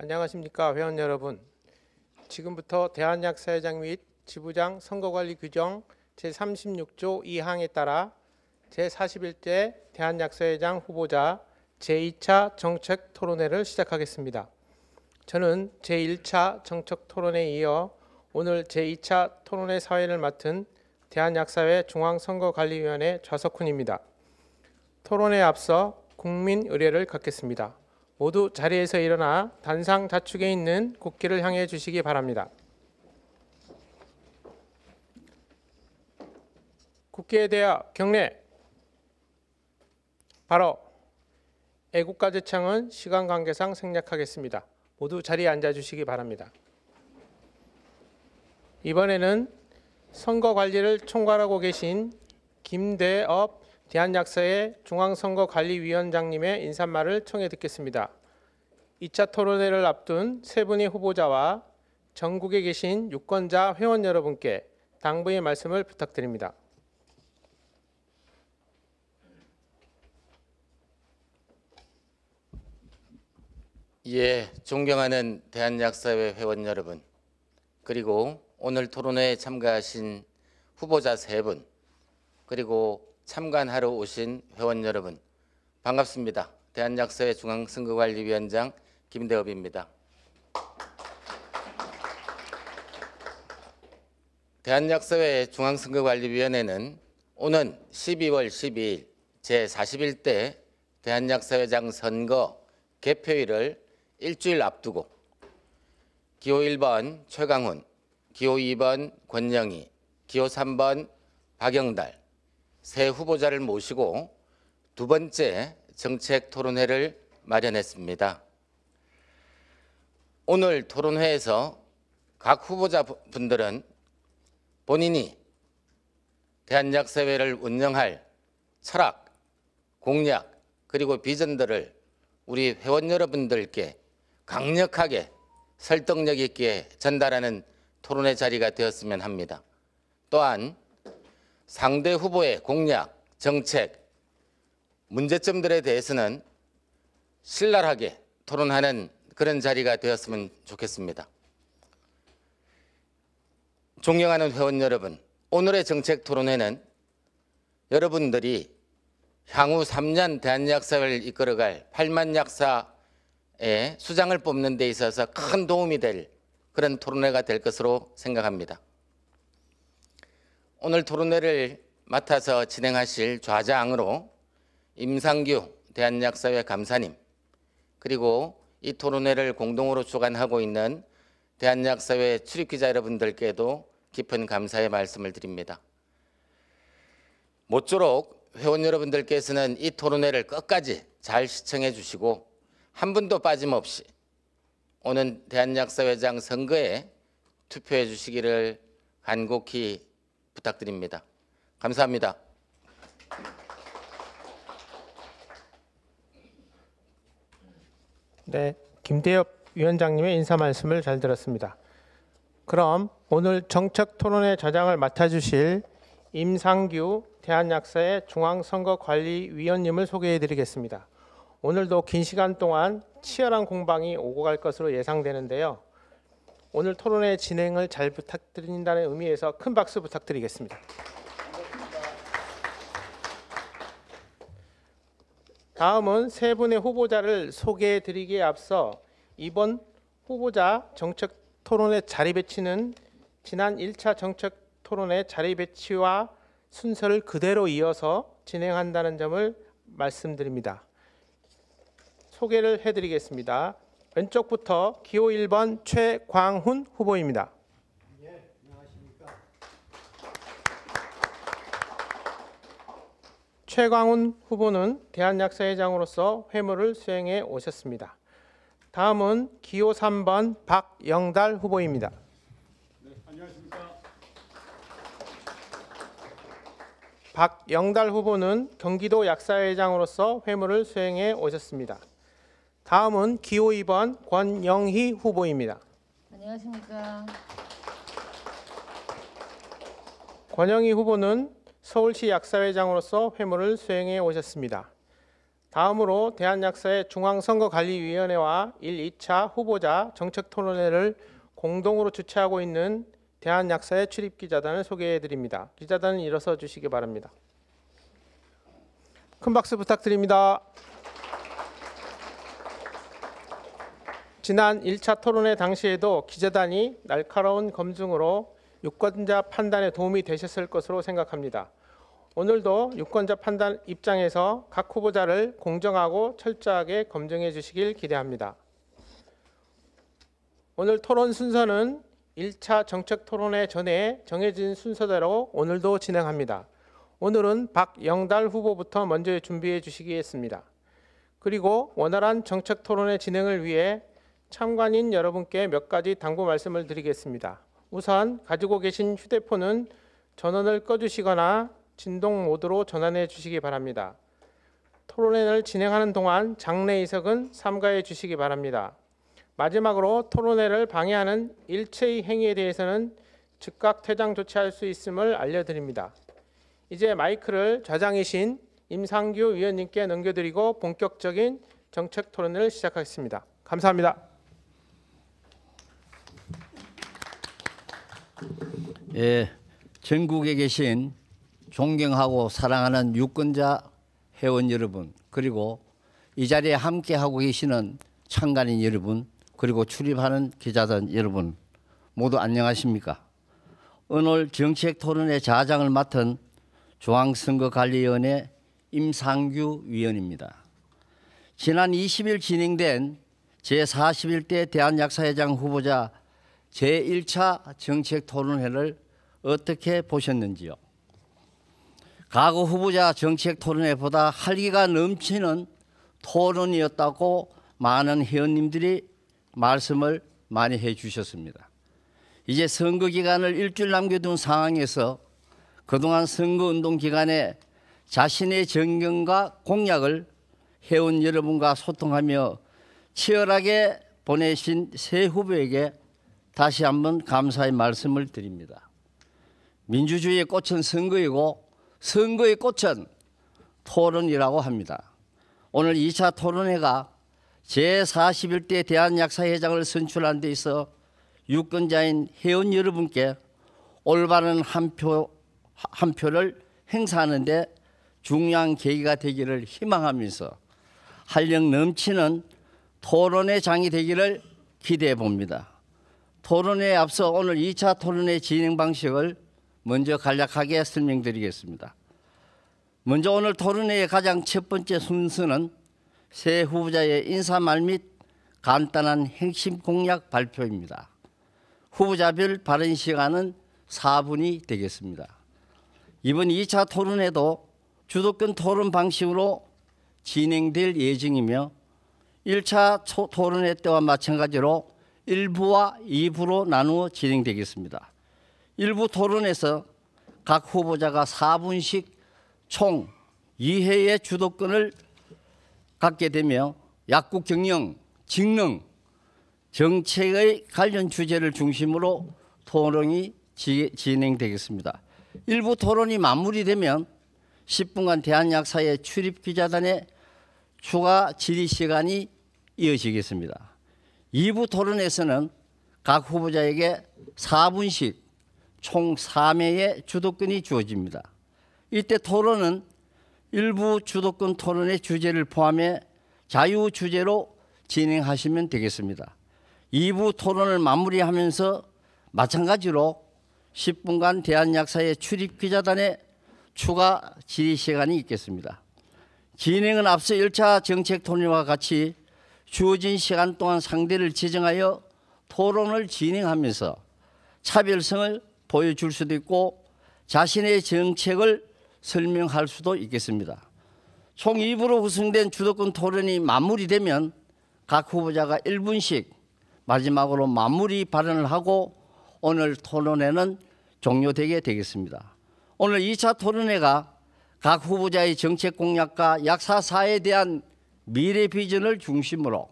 안녕하십니까 회원 여러분. 지금부터 대한약사회장 및 지부장 선거관리 규정 제36조 2항에 따라 제41대 대한약사회장 후보자 제2차 정책 토론회를 시작하겠습니다. 저는 제1차 정책 토론회에 이어 오늘 제2차 토론회 사회를 맡은 대한약사회 중앙선거관리위원회 좌석훈입니다. 토론회에 앞서 국민 의례를 갖겠습니다. 모두 자리에서 일어나 단상 좌측에 있는 국기를 향해 주시기 바랍니다. 국기에 대하 경례. 바로 애국가 제창은 시간 관계상 생략하겠습니다. 모두 자리에 앉아 주시기 바랍니다. 이번에는 선거 관리를 총괄하고 계신 김대업 대한약사회 중앙선거관리위원장님의 인사말을 청해 듣겠습니다. 2차 토론회를 앞둔 세 분의 후보자와 전국에 계신 유권자 회원 여러분께 당부의 말씀을 부탁드립니다. 존경하는 대한약사회 회원 여러분, 그리고 오늘 토론회에 참가하신 후보자 세 분, 그리고 참관하러 오신 회원 여러분, 반갑습니다. 대한약사회 중앙선거관리위원장 김대업입니다. 대한약사회 중앙선거관리위원회는 오는 12월 12일 제41대 대한약사회장 선거 개표일을 일주일 앞두고 기호 1번 최강훈, 기호 2번 권영희, 기호 3번 박영달 세 후보자를 모시고 두 번째 정책 토론회를 마련했습니다. 오늘 토론회에서 각 후보자분들은 본인이 대한약사회를 운영할 철학, 공약, 그리고 비전들을 우리 회원 여러분들께 강력하게 설득력 있게 전달하는 토론회 자리가 되었으면 합니다. 또한 상대 후보의 공약, 정책, 문제점들에 대해서는 신랄하게 토론하는 그런 자리가 되었으면 좋겠습니다. 존경하는 회원 여러분, 오늘의 정책 토론회는 여러분들이 향후 3년 대한약사회를 이끌어갈 8만 약사의 수장을 뽑는 데 있어서 큰 도움이 될 그런 토론회가 될 것으로 생각합니다. 오늘 토론회를 맡아서 진행하실 좌장으로 임상규 대한약사회 감사님, 그리고 이 토론회를 공동으로 주관하고 있는 대한약사회 출입기자 여러분들께도 깊은 감사의 말씀을 드립니다. 모쪼록 회원 여러분들께서는 이 토론회를 끝까지 잘 시청해 주시고 한 분도 빠짐없이 오는 대한약사회장 선거에 투표해 주시기를 간곡히 부탁드립니다. 감사합니다. 네, 김대엽 위원장님의 인사 말씀을 잘 들었습니다. 그럼 오늘 정책 토론회 좌장을 맡아주실 임상규 대한약사회 중앙선거관리위원님을 소개해 드리겠습니다. 오늘도 긴 시간 동안 치열한 공방이 오고 갈 것으로 예상되는데요. 오늘 토론회 진행을 잘 부탁드린다는 의미에서 큰 박수 부탁드리겠습니다. 다음은 세 분의 후보자를 소개해 드리기에 앞서 이번 후보자 정책 토론회 자리 배치는 지난 1차 정책 토론회 자리 배치와 순서를 그대로 이어서 진행한다는 점을 말씀드립니다. 소개를 해드리겠습니다. 왼쪽부터 기호 1번 최광훈 후보입니다. 네, 안녕하십니까. 최광훈 후보는 대한약사회장으로서 회무를 수행해 오셨습니다. 다음은 기호 3번 박영달 후보입니다. 네, 안녕하십니까. 박영달 후보는 경기도 약사회장으로서 회무를 수행해 오셨습니다. 다음은 기호 2번 권영희 후보입니다. 안녕하십니까. 권영희 후보는 서울시 약사회장으로서 회무를 수행해 오셨습니다. 다음으로 대한약사의 중앙선거관리위원회와 1, 2차 후보자 정책토론회를 공동으로 주최하고 있는 대한약사의 출입기자단을 소개해드립니다. 기자단은 일어서 주시기 바랍니다. 큰 박수 부탁드립니다. 지난 1차 토론회 당시에도 기자단이 날카로운 검증으로 유권자 판단에 도움이 되셨을 것으로 생각합니다. 오늘도 유권자 판단 입장에서 각 후보자를 공정하고 철저하게 검증해 주시길 기대합니다. 오늘 토론 순서는 1차 정책 토론회 전에 정해진 순서대로 오늘도 진행합니다. 오늘은 박영달 후보부터 먼저 준비해 주시기 했습니다. 그리고 원활한 정책 토론회 진행을 위해 참관인 여러분께 몇 가지 당부 말씀을 드리겠습니다. 우선 가지고 계신 휴대폰은 전원을 꺼주시거나 진동 모드로 전환해 주시기 바랍니다. 토론회를 진행하는 동안 장례의석은 삼가해 주시기 바랍니다. 마지막으로 토론회를 방해하는 일체의 행위에 대해서는 즉각 퇴장 조치할 수 있음을 알려드립니다. 이제 마이크를 좌장이신 임상규 위원님께 넘겨드리고 본격적인 정책 토론회를 시작하겠습니다. 감사합니다. 예, 전국에 계신 존경하고 사랑하는 유권자 회원 여러분, 그리고 이 자리에 함께하고 계시는 참관인 여러분, 그리고 출입하는 기자단 여러분 모두 안녕하십니까? 오늘 정책토론회 자장을 맡은 중앙선거관리위원회 임상규 위원입니다. 지난 20일 진행된 제41대 대한약사회장 후보자 제1차 정책토론회를 어떻게 보셨는지요? 과거 후보자 정책토론회보다 활기가 넘치는 토론이었다고 많은 회원님들이 말씀을 많이 해주셨습니다. 이제 선거 기간을 일주일 남겨둔 상황에서 그동안 선거운동 기간에 자신의 정견과 공약을 회원 여러분과 소통하며 치열하게 보내신 새 후보에게 다시 한번 감사의 말씀을 드립니다. 민주주의의 꽃은 선거이고 선거의 꽃은 토론이라고 합니다. 오늘 2차 토론회가 제41대 대한약사회장을 선출한 데 있어 유권자인 회원 여러분께 올바른 한 표를 행사하는 데 중요한 계기가 되기를 희망하면서 활력 넘치는 토론회 장이 되기를 기대해 봅니다. 토론회에 앞서 오늘 2차 토론회 진행 방식을 먼저 간략하게 설명드리겠습니다. 먼저 오늘 토론회의 가장 첫 번째 순서는 새 후보자의 인사말 및 간단한 핵심 공약 발표입니다. 후보자별 발언 시간은 4분이 되겠습니다. 이번 2차 토론회도 주도권 토론 방식으로 진행될 예정이며 1차 토론회 때와 마찬가지로 1부와 2부로 나누어 진행되겠습니다. 1부 토론에서 각 후보자가 4분씩 총 2회의 주도권을 갖게 되며 약국 경영, 직능, 정책의 관련 주제를 중심으로 토론이 진행되겠습니다. 1부 토론이 마무리되면 10분간 대한약사의 출입기자단의 추가 질의 시간이 이어지겠습니다. 2부 토론에서는 각 후보자에게 4분씩 총 3회의 주도권이 주어집니다. 이때 토론은 일부 주도권 토론의 주제를 포함해 자유주제로 진행하시면 되겠습니다. 2부 토론을 마무리하면서 마찬가지로 10분간 대한약사의 출입기자단의 추가 질의 시간이 있겠습니다. 진행은 앞서 1차 정책 토론회와 같이 주어진 시간 동안 상대를 지정하여 토론을 진행하면서 차별성을 보여줄 수도 있고 자신의 정책을 설명할 수도 있겠습니다. 총 2부로 구성된 주도권 토론이 마무리되면 각 후보자가 1분씩 마지막으로 마무리 발언을 하고 오늘 토론회는 종료되게 되겠습니다. 오늘 2차 토론회가 각 후보자의 정책 공약과 약사사에 대한 미래 비전을 중심으로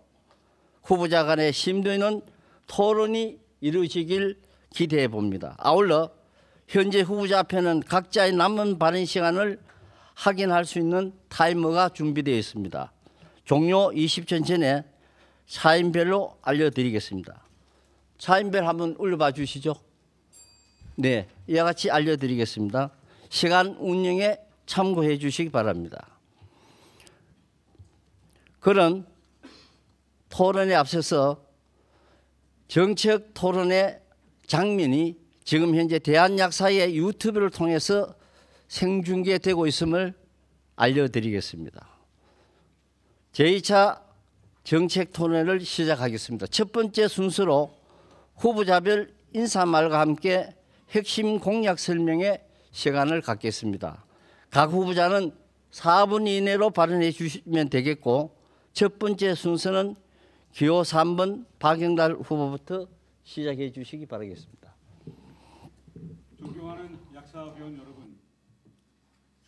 후보자 간의 심도 있는 토론이 이루어지길 기대해 봅니다. 아울러 현재 후보자 앞에는 각자의 남은 발언 시간을 확인할 수 있는 타이머가 준비되어 있습니다. 종료 20전 전에 사인별로 알려드리겠습니다. 사인별 한번 올려봐 주시죠. 네, 이와 같이 알려드리겠습니다. 시간 운영에 참고해 주시기 바랍니다. 그런 토론에 앞서서 정책 토론의 장면이 지금 현재 대한약사의 유튜브를 통해서 생중계되고 있음을 알려드리겠습니다. 제2차 정책 토론회를 시작하겠습니다. 첫 번째 순서로 후보자별 인사말과 함께 핵심 공약 설명의 시간을 갖겠습니다. 각 후보자는 4분 이내로 발언해 주시면 되겠고, 첫 번째 순서는 기호 3번 박영달 후보부터 시작해 주시기 바라겠습니다. 존경하는 약사위원 여러분,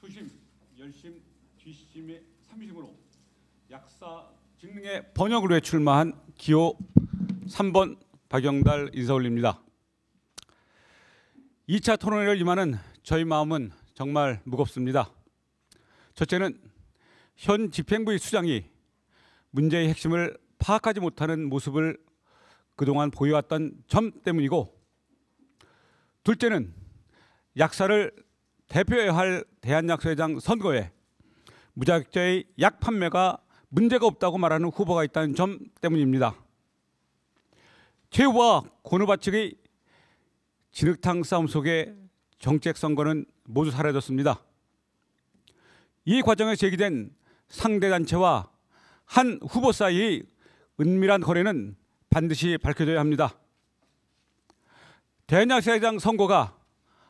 초심, 열심, 뒷심의 삼심으로 약사 직능의 번역을 위해 출마한 기호 3번 박영달 인사 올립니다. 2차 토론회를 임하는 저희 마음은 정말 무겁습니다. 첫째는 현 집행부의 수장이 문제의 핵심을 파악하지 못하는 모습을 그동안 보여왔던 점 때문이고, 둘째는 약사를 대표해야 할 대한약사회장 선거에 무자격자의 약 판매가 문제가 없다고 말하는 후보가 있다는 점 때문입니다. 최 후보와 권 후보 측의 진흙탕 싸움 속에 정책 선거는 모두 사라졌습니다. 이 과정에 제기된 상대 단체와 한 후보 사이의 은밀한 거래는 반드시 밝혀져야 합니다. 대한약사회장 선거가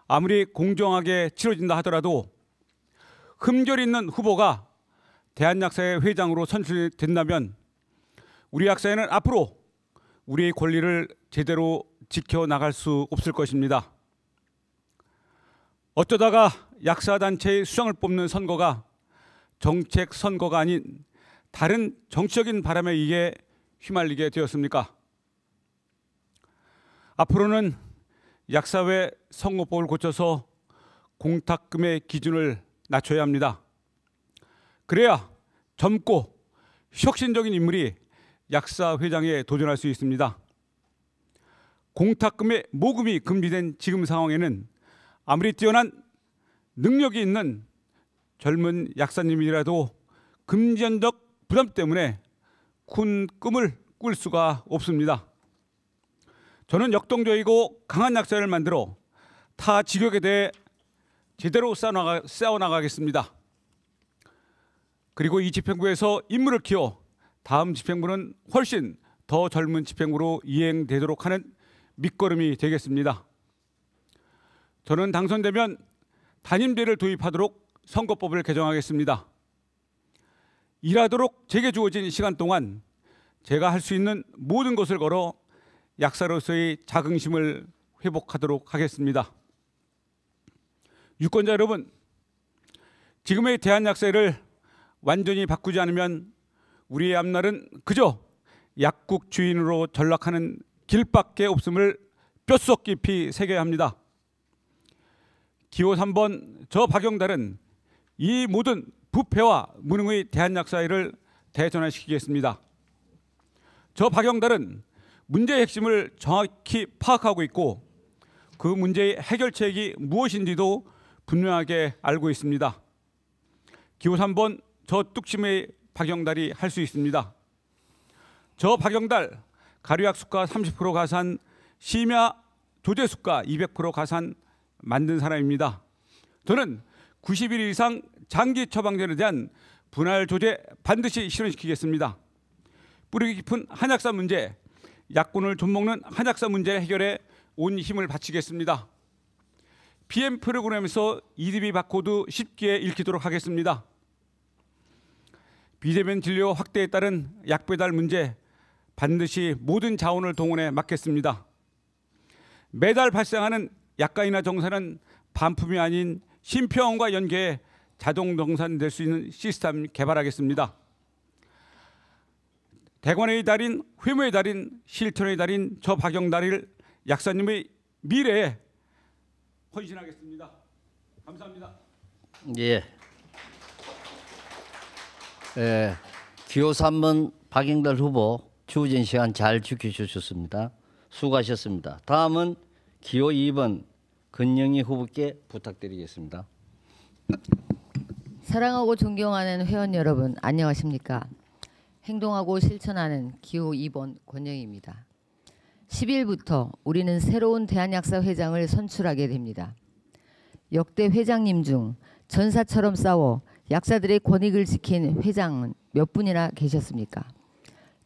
아무리 공정하게 치러진다 하더라도 흠결 있는 후보가 대한약사회 회장으로 선출된다면 우리 약사회는 앞으로 우리의 권리를 제대로 지켜나갈 수 없을 것입니다. 어쩌다가 약사단체의 수장을 뽑는 선거가 정책 선거가 아닌 다른 정치적인 바람에 의해 휘말리게 되었습니까? 앞으로는 약사회 선거법을 고쳐서 공탁금의 기준을 낮춰야 합니다. 그래야 젊고 혁신적인 인물이 약사회장에 도전할 수 있습니다. 공탁금의 모금이 금지된 지금 상황에는 아무리 뛰어난 능력이 있는 젊은 약사님이라도 금전적 부담 때문에 큰 꿈을 꿀 수가 없습니다. 저는 역동적이고 강한 약사를 만들어 타 직역에 대해 제대로 싸워나가겠습니다. 그리고 이 집행부에서 인물을 키워 다음 집행부는 훨씬 더 젊은 집행부로 이행되도록 하는 밑거름이 되겠습니다. 저는 당선되면 단임제를 도입하도록 선거법을 개정하겠습니다. 일하도록 제게 주어진 시간 동안 제가 할 수 있는 모든 것을 걸어 약사로서의 자긍심을 회복하도록 하겠습니다. 유권자 여러분, 지금의 대한약사회를 완전히 바꾸지 않으면 우리의 앞날은 그저 약국 주인으로 전락하는 길밖에 없음을 뼛속 깊이 새겨야 합니다. 기호 3번 저 박영달은 이 모든 부패와 무능의 대한약사회를 대전환시키겠습니다. 저 박영달은 문제의 핵심을 정확히 파악하고 있고 그 문제의 해결책이 무엇인지도 분명하게 알고 있습니다. 기호 3번 저 뚝심의 박영달이 할 수 있습니다. 저 박영달 가류약 수가 30% 가산, 심야 조제 수가 200% 가산 만든 사람입니다. 저는 90일 이상 장기 처방전에 대한 분할 조제 반드시 실현시키겠습니다. 뿌리 깊은 한약사 문제, 약군을 좀먹는 한약사 문제 해결에 온 힘을 바치겠습니다. PM 프로그램에서 EDB 바코드 쉽게 읽히도록 하겠습니다. 비대면 진료 확대에 따른 약 배달 문제 반드시 모든 자원을 동원해 막겠습니다. 매달 발생하는 약가이나 정산은 반품이 아닌 심표원과 연계해 자동 정산될 수 있는 시스템 개발하겠습니다. 대관의 달인, 회무의 달인, 실천의 달인 저 박영달을 약사님의 미래에 헌신하겠습니다. 감사합니다. 예. 기호 3번 박영달 후보 주어진 시간 잘 지켜주셨습니다. 수고하셨습니다. 다음은 기호 2번 권영희 후보께 부탁드리겠습니다. 사랑하고 존경하는 회원 여러분, 안녕하십니까? 행동하고 실천하는 기호 2번 권영희입니다. 10일부터 우리는 새로운 대한약사 회장을 선출하게 됩니다. 역대 회장님 중 전사처럼 싸워 약사들의 권익을 지킨 회장은 몇 분이나 계셨습니까?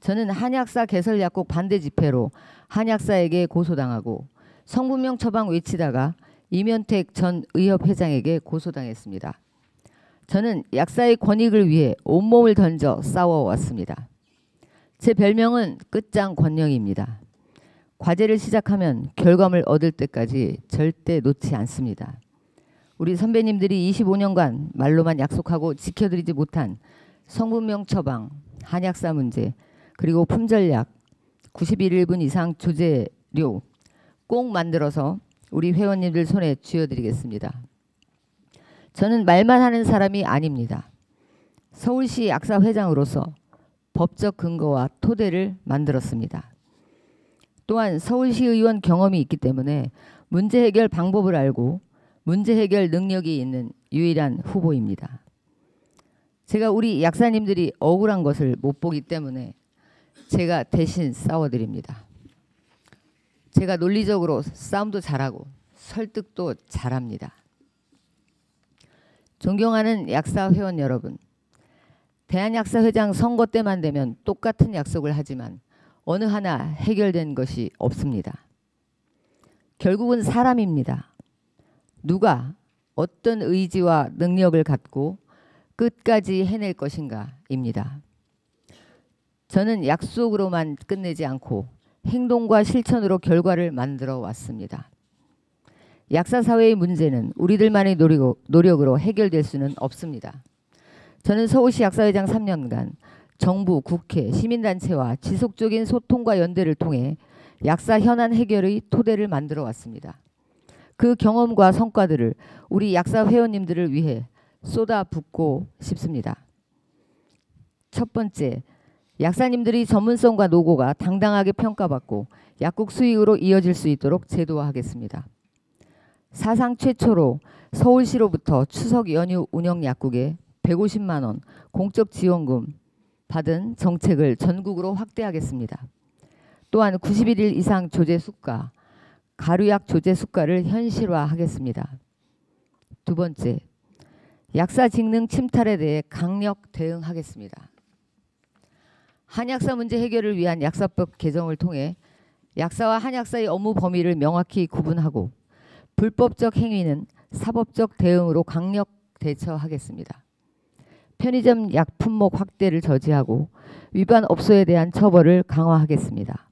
저는 한약사 개설 약국 반대 집회로 한약사에게 고소당하고 성분명 처방 외치다가 이면택 전 의협회장에게 고소당했습니다. 저는 약사의 권익을 위해 온몸을 던져 싸워왔습니다. 제 별명은 끝장 권영희입니다. 과제를 시작하면 결과물 얻을 때까지 절대 놓지 않습니다. 우리 선배님들이 25년간 말로만 약속하고 지켜드리지 못한 성분명 처방, 한약사 문제, 그리고 품절약, 91분 이상 조제료 꼭 만들어서 우리 회원님들 손에 쥐어드리겠습니다. 저는 말만 하는 사람이 아닙니다. 서울시 약사 회장으로서 법적 근거와 토대를 만들었습니다. 또한 서울시 의원 경험이 있기 때문에 문제 해결 방법을 알고 문제 해결 능력이 있는 유일한 후보입니다. 제가 우리 약사님들이 억울한 것을 못 보기 때문에 제가 대신 싸워드립니다. 제가 논리적으로 싸움도 잘하고 설득도 잘합니다. 존경하는 약사 회원 여러분, 대한약사회장 선거 때만 되면 똑같은 약속을 하지만 어느 하나 해결된 것이 없습니다. 결국은 사람입니다. 누가 어떤 의지와 능력을 갖고 끝까지 해낼 것인가입니다. 저는 약속으로만 끝내지 않고 행동과 실천으로 결과를 만들어 왔습니다. 약사사회의 문제는 우리들만의 노력으로 해결될 수는 없습니다. 저는 서울시 약사회장 3년간 정부, 국회, 시민단체와 지속적인 소통과 연대를 통해 약사 현안 해결의 토대를 만들어 왔습니다. 그 경험과 성과들을 우리 약사 회원님들을 위해 쏟아붓고 싶습니다. 첫 번째, 약사님들이 전문성과 노고가 당당하게 평가받고 약국 수익으로 이어질 수 있도록 제도화하겠습니다. 사상 최초로 서울시로부터 추석 연휴 운영 약국에 150만 원 공적 지원금 받은 정책을 전국으로 확대하겠습니다. 또한 91일 이상 조제 수가, 가루약 조제 수가를 현실화하겠습니다. 두 번째, 약사 직능 침탈에 대해 강력 대응하겠습니다. 한약사 문제 해결을 위한 약사법 개정을 통해 약사와 한약사의 업무 범위를 명확히 구분하고 불법적 행위는 사법적 대응으로 강력 대처하겠습니다. 편의점 약 품목 확대를 저지하고 위반 업소에 대한 처벌을 강화하겠습니다.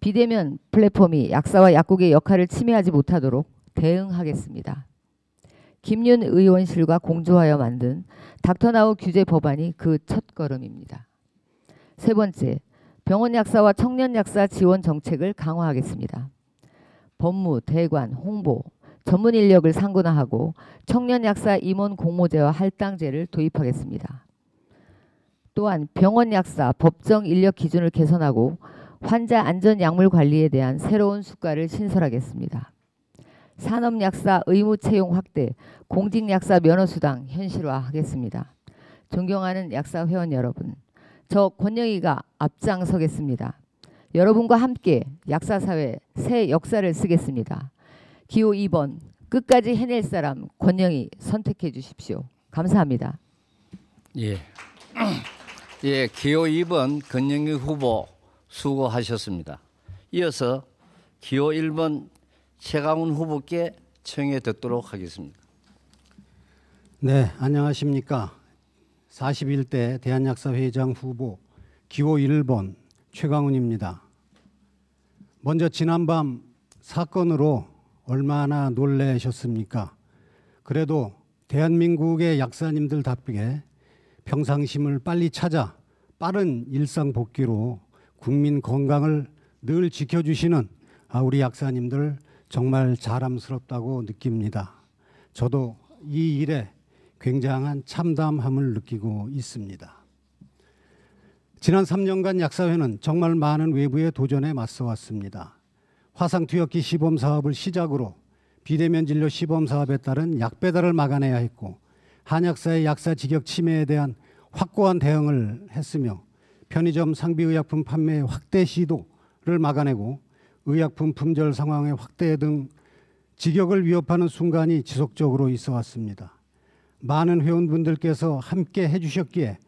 비대면 플랫폼이 약사와 약국의 역할을 침해하지 못하도록 대응하겠습니다. 김윤 의원실과 공조하여 만든 닥터나우 규제 법안이 그 첫걸음입니다. 세 번째, 병원 약사와 청년 약사 지원 정책을 강화하겠습니다. 법무, 대관, 홍보, 전문 인력을 상군화하고 청년 약사 임원 공모제와 할당제를 도입하겠습니다. 또한 병원 약사 법정 인력 기준을 개선하고 환자 안전 약물 관리에 대한 새로운 수가를 신설하겠습니다. 산업 약사 의무 채용 확대, 공직 약사 면허 수당 현실화하겠습니다. 존경하는 약사 회원 여러분, 저 권영희가 앞장서겠습니다. 여러분과 함께 약사사회 새 역사를 쓰겠습니다. 기호 2번 끝까지 해낼 사람 권영희 선택해 주십시오. 감사합니다. 예, 기호 2번 권영희 후보 수고하셨습니다. 이어서 기호 1번 최강훈 후보께 청해 듣도록 하겠습니다. 네, 안녕하십니까. 41대 대한약사회장 후보 기호 1번 최강훈입니다. 먼저 지난밤 사건으로 얼마나 놀라셨습니까? 그래도 대한민국의 약사님들답게 평상심을 빨리 찾아 빠른 일상 복귀로 국민 건강을 늘 지켜주시는 우리 약사님들 정말 자랑스럽다고 느낍니다. 저도 이 일에 굉장한 참담함을 느끼고 있습니다. 지난 3년간 약사회는 정말 많은 외부의 도전에 맞서왔습니다. 화상 투여기 시범 사업을 시작으로 비대면 진료 시범 사업에 따른 약 배달을 막아내야 했고, 한약사의 약사 직역 침해에 대한 확고한 대응을 했으며, 편의점 상비의약품 판매 확대 시도를 막아내고 의약품 품절 상황의 확대 등 직역을 위협하는 순간이 지속적으로 있어 왔습니다. 많은 회원분들께서 함께 해주셨기에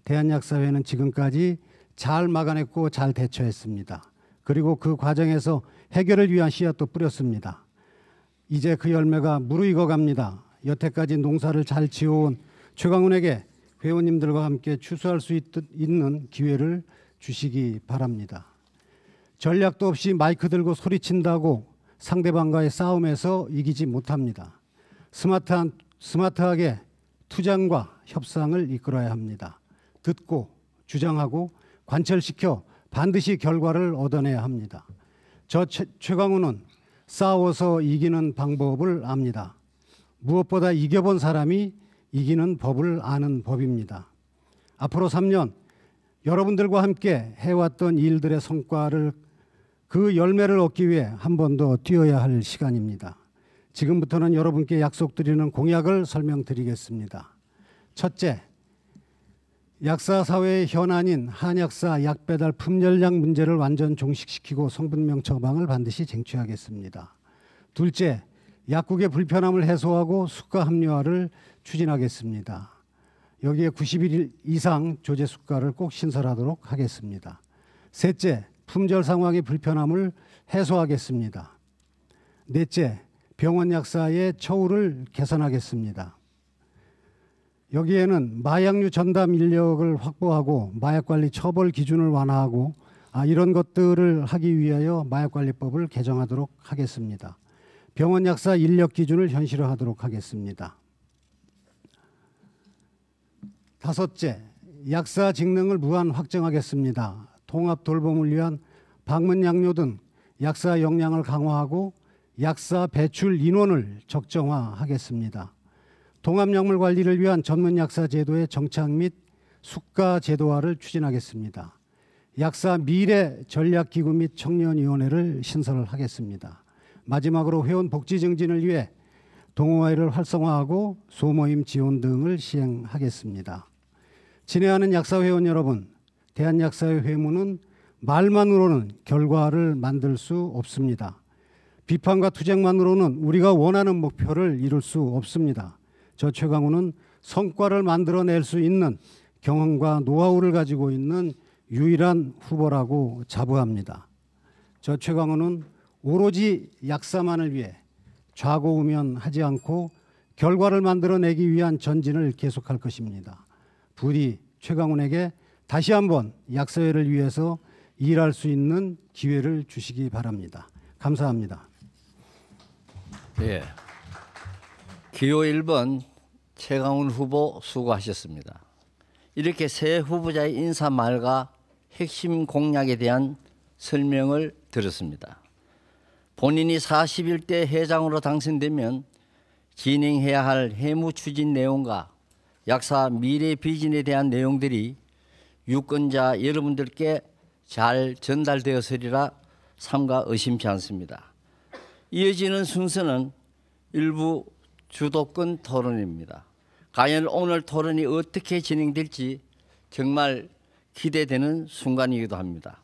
대한약사회는 지금까지 잘 막아냈고 잘 대처했습니다. 그리고 그 과정에서 해결을 위한 씨앗도 뿌렸습니다. 이제 그 열매가 무르익어 갑니다. 여태까지 농사를 잘 지어온 최강훈에게 회원님들과 함께 추수할 수 있는 기회를 주시기 바랍니다. 전략도 없이 마이크 들고 소리친다고 상대방과의 싸움에서 이기지 못합니다. 스마트하게 투쟁과 협상을 이끌어야 합니다. 듣고 주장하고 관철시켜 반드시 결과를 얻어내야 합니다. 저 최강훈은 싸워서 이기는 방법을 압니다. 무엇보다 이겨본 사람이 이기는 법을 아는 법입니다. 앞으로 3년 여러분들과 함께 해왔던 일들의 성과를, 그 열매를 얻기 위해 한 번 더 뛰어야 할 시간입니다. 지금부터는 여러분께 약속드리는 공약을 설명드리겠습니다. 첫째, 약사 사회의 현안인 한약사 약배달 품절량 문제를 완전 종식시키고 성분명 처방을 반드시 쟁취하겠습니다. 둘째, 약국의 불편함을 해소하고 수가 합리화를 추진하겠습니다. 여기에 90일 이상 조제 수가를 꼭 신설하도록 하겠습니다. 셋째, 품절 상황의 불편함을 해소하겠습니다. 넷째, 병원 약사의 처우를 개선하겠습니다. 여기에는 마약류 전담 인력을 확보하고 마약관리 처벌 기준을 완화하고 이런 것들을 하기 위하여 마약관리법을 개정하도록 하겠습니다. 병원 약사 인력 기준을 현실화하도록 하겠습니다. 다섯째, 약사 직능을 무한 확정하겠습니다. 통합 돌봄을 위한 방문 양료 등 약사 역량을 강화하고 약사 배출 인원을 적정화하겠습니다. 동합약물 관리를 위한 전문 약사 제도의 정착 및 수가 제도화를 추진하겠습니다. 약사 미래 전략기구 및 청년위원회를 신설하겠습니다. 마지막으로 회원 복지 증진을 위해 동호회를 활성화하고 소모임 지원 등을 시행하겠습니다. 친애하는 약사회원 여러분, 대한약사회 회무는 말만으로는 결과를 만들 수 없습니다. 비판과 투쟁만으로는 우리가 원하는 목표를 이룰 수 없습니다. 저 최강훈은 성과를 만들어낼 수 있는 경험과 노하우를 가지고 있는 유일한 후보라고 자부합니다. 저 최강훈은 오로지 약사만을 위해 좌고우면하지 않고 결과를 만들어내기 위한 전진을 계속할 것입니다. 부디 최강훈에게 다시 한번 약사회를 위해서 일할 수 있는 기회를 주시기 바랍니다. 감사합니다. 예. 기호 1번 최강훈 후보 수고하셨습니다. 이렇게 새 후보자의 인사말과 핵심 공약에 대한 설명을 들었습니다. 본인이 41대 회장으로 당선되면 진행해야 할 해무 추진 내용과 약사 미래 비전에 대한 내용들이 유권자 여러분들께 잘 전달되었으리라 삼가 의심치 않습니다. 이어지는 순서는 일부 주도권 토론입니다. 과연 오늘 토론이 어떻게 진행될지 정말 기대되는 순간이기도 합니다.